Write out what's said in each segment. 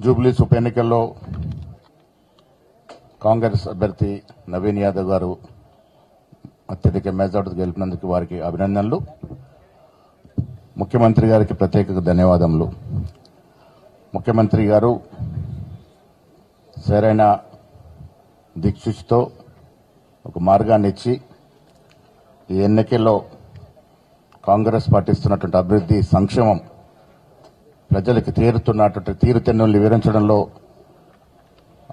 జూబ్లీస్ ఉప ఎన్నికల్లో కాంగ్రెస్ అభ్యర్థి నవీన్ యాదవ్ గారు అత్యధిక మెజార్టీతో గెలిపినందుకు వారికి అభినందనలు. ముఖ్యమంత్రి గారికి ప్రత్యేక ధన్యవాదములు. ముఖ్యమంత్రి గారు సరైన దిక్సూచితో ఒక మార్గాన్ని ఇచ్చి ఈ ఎన్నికల్లో కాంగ్రెస్ పార్టీ ఇస్తున్నటువంటి అభివృద్ధి సంక్షేమం ప్రజలకు తీరుతున్నటువంటి తీరుతెన్నుల్ని వివరించడంలో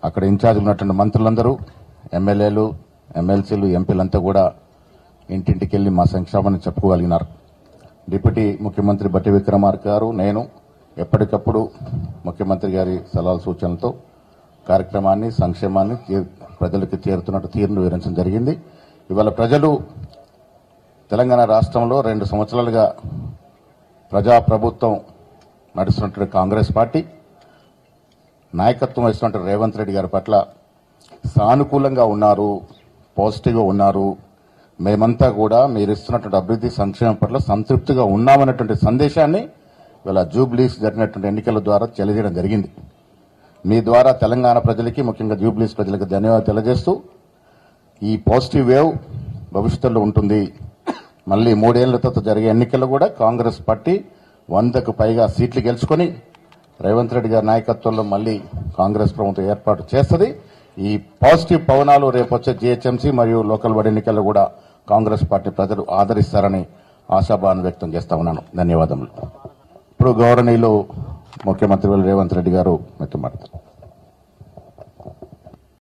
అక్కడ ఇన్ఛార్జ్ ఉన్నటువంటి మంత్రులందరూ, ఎమ్మెల్యేలు, ఎమ్మెల్సీలు, ఎంపీలంతా కూడా ఇంటింటికి వెళ్లి మా సంక్షేమాన్ని చెప్పుకోగలిగినారు. డిప్యూటీ ముఖ్యమంత్రి బట్టి విక్రమార్క గారు, నేను ఎప్పటికప్పుడు ముఖ్యమంత్రి గారి సలహాల సూచనలతో కార్యక్రమాన్ని, సంక్షేమాన్ని ప్రజలకు తీరుతున్నట్టు తీరును వివరించడం జరిగింది. ఇవాళ ప్రజలు తెలంగాణ రాష్ట్రంలో 2 సంవత్సరాలుగా ప్రజాప్రభుత్వం నడుస్తున్నటువంటి కాంగ్రెస్ పార్టీ నాయకత్వం వహిస్తున్నటువంటి రేవంత్ రెడ్డి గారి పట్ల సానుకూలంగా ఉన్నారు, పాజిటివ్గా ఉన్నారు. మేమంతా కూడా మీరు ఇస్తున్నటువంటి అభివృద్ధి సంక్షేమం పట్ల సంతృప్తిగా ఉన్నామన్నటువంటి సందేశాన్ని ఇవాళ జూబ్లీస్ జరిగినటువంటి ఎన్నికల ద్వారా తెలియజేయడం జరిగింది. మీ ద్వారా తెలంగాణ ప్రజలకి, ముఖ్యంగా జూబ్లీస్ ప్రజలకు ధన్యవాదాలు తెలియజేస్తూ ఈ పాజిటివ్ వేవ్ భవిష్యత్తులో ఉంటుంది. మళ్ళీ 3 ఏళ్ల తర్వాత జరిగే ఎన్నికల్లో కూడా కాంగ్రెస్ పార్టీ 100కు పైగా సీట్లు గెలుచుకొని రేవంత్ రెడ్డి గారి నాయకత్వంలో మళ్ళీ కాంగ్రెస్ ప్రభుత్వం ఏర్పాటు చేస్తుంది. ఈ పాజిటివ్ పవనాలు రేపు వచ్చే జీహెచ్ఎంసీ మరియు లోకల్ బాడీ ఎన్నికల్లో కూడా కాంగ్రెస్ పార్టీ ప్రజలు ఆదరిస్తారని ఆశాభావం వ్యక్తం చేస్తా ఉన్నాను. ధన్యవాదములు. ఇప్పుడు గౌరవనీయులు ముఖ్యమంత్రి రేవంత్ రెడ్డి గారు మీతో మాట్లాడతారు.